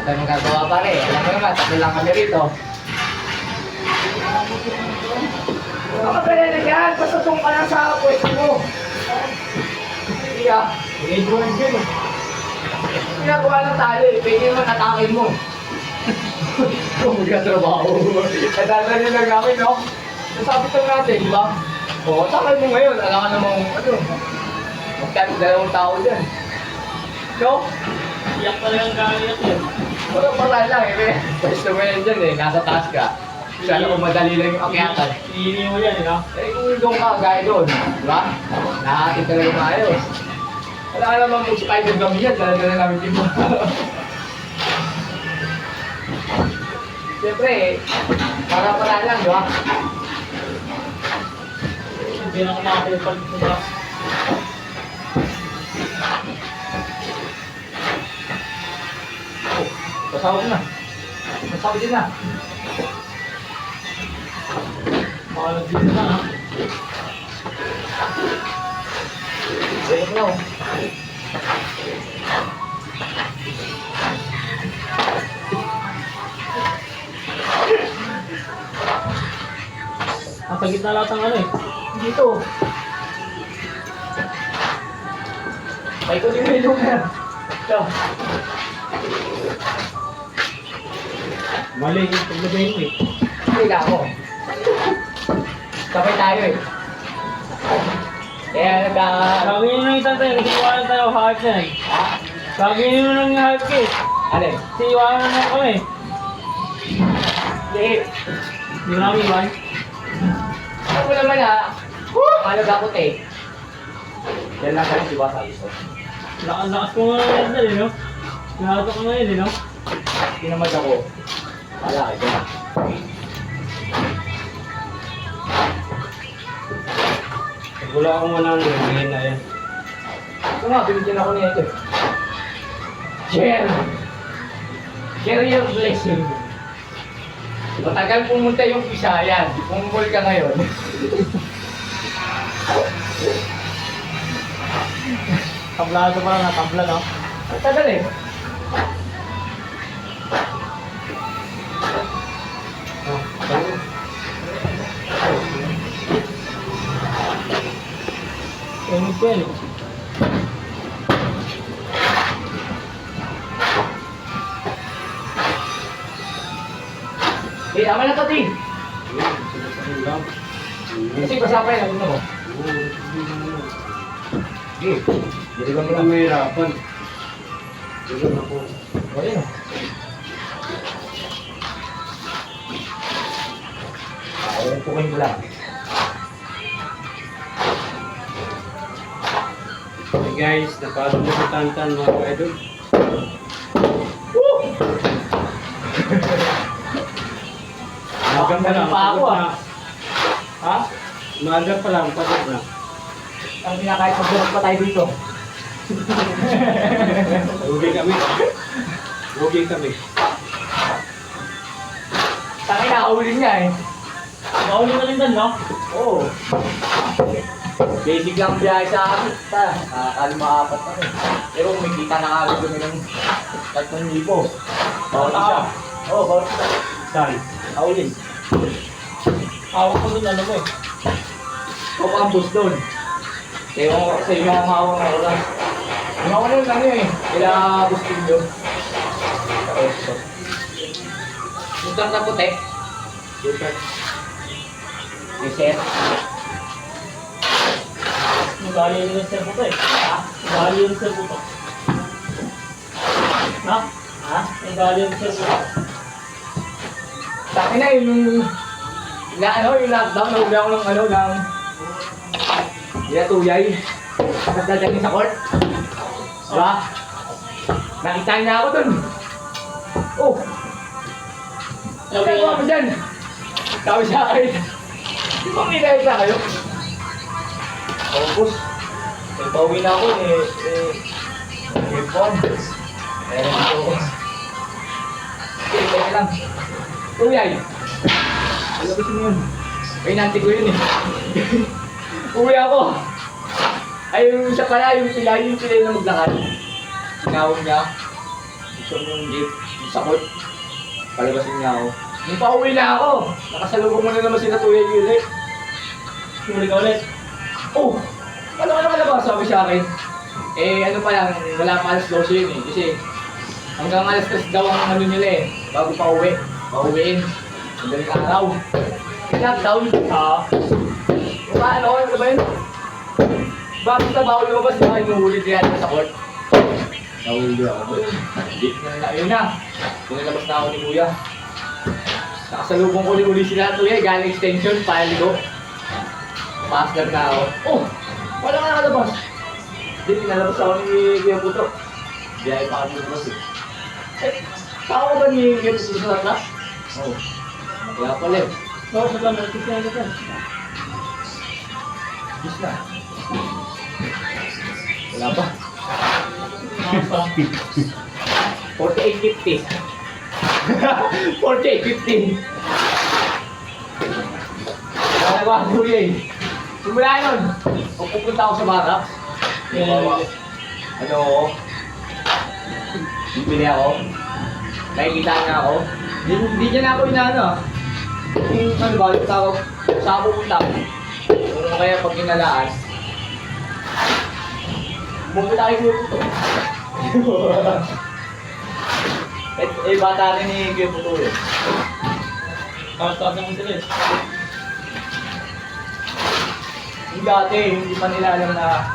tayo magagawa pare. Alam mo naman, tatlo lang kami rito. Ano ka na yan? Pasusong ka lang sa pwesto mo. Iya. Enjoy yun eh. Ginagawa ng tali. Pwede naman atakin mo. Kung magkatrabaho. Nadadali lang namin, no? Nasabi ito natin, di ba? Oo, takal mo ngayon. Alam ka namang, ano, magkano dalawang tao dyan. No? Iyak talagang gamiyak yun. Wala pa lang eh. Pwesto mo yan dyan eh. Nasa taas ka. Sana kung madali lang yung akyatan. Hihili mo yan, no? Eh kung doon ka, gaya doon. Diba? Nakahatid talaga maayos. Wala ka naman mag-spider gum yan. Talaga na namin din mo. Siyempre, para lang, di ba? Hindi na ako makakapal dito ba? Oh, pasawag na. Pasawag din na. Makalag dito na, ha? Ayun na oh. Ang sagit na lahat ng ano eh. Dito. Ay ko din yung lugar. Ito. Mali yung paglagay mo eh. Hindi ako. Sabay tayo eh. Kaya Gagawin mo lang isang tayo, kasi iwanan tayo hype na eh. Ha? Gagawin mo lang yung hype ka eh. Alin? Kasi iwanan na kami. Hindi. Hindi mo namin iwan. Ano mo naman ha? Malag ako te. Yan lang kami diba sabi ko. Lakas ko nga lang yan eh, no? Pinatok ko nga yun eh, no? Kinamad ako. Wala ito na. Wala akong 100, ngayon na yan. Ito nga, binigyan ako niya ito. Share! Share your blessing. Matagal pumunta yung Bisayan. Pumul ka ngayon. Tablado pa lang, natabla, no? Ang tagal eh. Tingin ko yan eh. Eh, tama na to, Ting. Kasi basa pa yan, ano mo? Sige, diligan mo lang. Mahirapan. Diligan ako. O, yun o. Ayun, pukin ko lang. Hey guys, napasok na sa Tantan mga idol. Maga pa lang, Pa ako, pagod ah. na. Ha? Maga pa lang, pagod na. Ang pinakahit magburok pa tayo dito. Lugi kami. Lugi kami. Tangi na, uling niya eh. Mauli ka rin doon, no? Oo. Basic lang biyahe sa akin. Kalma-apat pa rin. Pero kung may kita na kami kami ng 3,000. Bawat isa. Oo, bawat isa. Saan? Kaulin. Hawak ko doon, ano mo eh. O campus doon. Kaya sa inyo ang hawak na ulan. Yung ako nun ano eh. Kila busting doon. Lutar na puti. Lutar. Reset. Magali yun yung servo to eh. Ha? Magali yun yung servo to. Ha? Ha? Magali yun yung servo to. Sa akin na yung yung lockdown, nahuli ako ng ng tuyay. Tapos dadalhin sa court. Diba? Nakita niya ako dun. Oh! Ano mo ako dyan? Sabi sa akin, di ba may nakita kayo? Focus. Eh, pauwi na ako phone. Meron ako. Okay, teka lang. Tuyay. Ano gusto mo yun? Ay, nanti ko yun eh. Uwi ako. Ay, yung siya pala, yung pilay na maglakad. Tinawag niya. gusto mong jeep, yung sakot. Palabasin niya ako. Nung pauwi na ako, nakasalubong mo na naman sila Tuya Yuli. Huli ka ulit. Oh! Ano ka nakalabas? Sabi sa akin. Eh, ano pa lang, wala pa alas 12 yun eh. Kasi hanggang alas 3 daw ang ano nila eh. Bago pa uwi. Pauwiin. Madaling araw. Lockdown. Ano ba yun? Bago sa bawal lumabas, di ba? Inuhuli din natin sa court. Nahuli ako. Ayun na. Pinalabas na ako ni Kuya. Nakasalubong ko uli sila Tuya. Galing extension, paligo. Master na ako. Oh! Wala ka nakalabas. Hindi, pinalabas ako ni Kuya Puto. Biyahe pa kami lumabas eh. Tao ka ba ni Kuya Puto sa lahat? Oo. Kaya pala eh. Oo, sa tanong. Kaya ka. Bis na. Wala pa. 48.50. 48.50. Wala ba ang Kuya eh. Simula nun, kung pupunta ako sa barracks, ano ako, bibili ako, nakikita niya ako, hindi niya na ako inaano ah. Yung ano ba, yung tawag, saan ako pupunta ako. Kung kaya pag ginalaan, pupunta kayo Kuya Puto. Bata rin ni Kuya Puto eh. Taas-taas naman sila eh. Yung dati, hindi pa nila alam na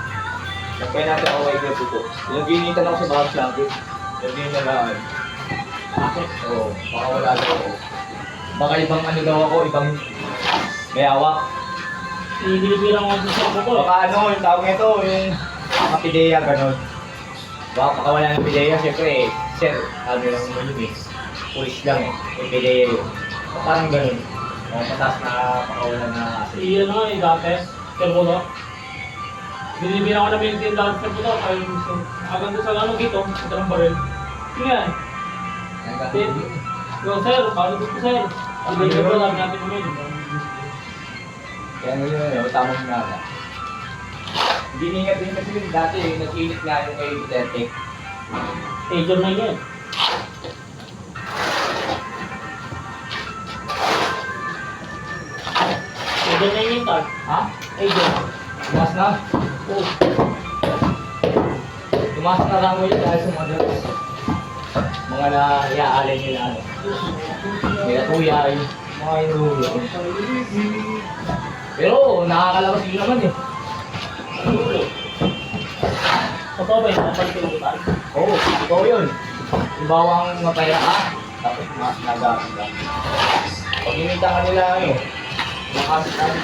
nagpay natin ako kay Kuya Puto. Yung ginitan ako sa bahay lagi. Yung ginitan. Bakit? Oo, baka wala daw ako. Baka ibang ano daw ako, ibang may hawak. Binibilang ko sa ako ko. Baka ano, yung tawag nito, yung kapideya, gano'n. Baka pakawala ng pideya, siyempre sir, ano lang mo yun eh. Pulis lang eh, may pideya yun. Parang gano'n. O, mataas na pakawala na kasi. Iyan nga eh, dati. Pero ko no. Binibilang ko na may tindahan sa puto. Ay, hanggang doon sa ano dito. Ito ng baril. Tingnan. Yo, sir. Paano gusto, sir? Ang bigay ko lang natin naman. Kaya ngayon yun, tamang hinala. Hindi ningat din kasi yung dati, nag-init nga yung kay Duterte. Major na yan. Major na yun, tag. Ha? Major. Tumas na? Oo. Tumas na lang mo yun dahil sa mga drugs. Mga na-iaalin nila ano. Nila tuyay, mga inuhuli. Pero nakakalabas yun naman eh. Totoo ba yun? Napalitin ko tayo. Oo, ikaw yun. Yung bawang mapaya ka, tapos nagamit ka. Pag inita ka nila ano, nakasit natin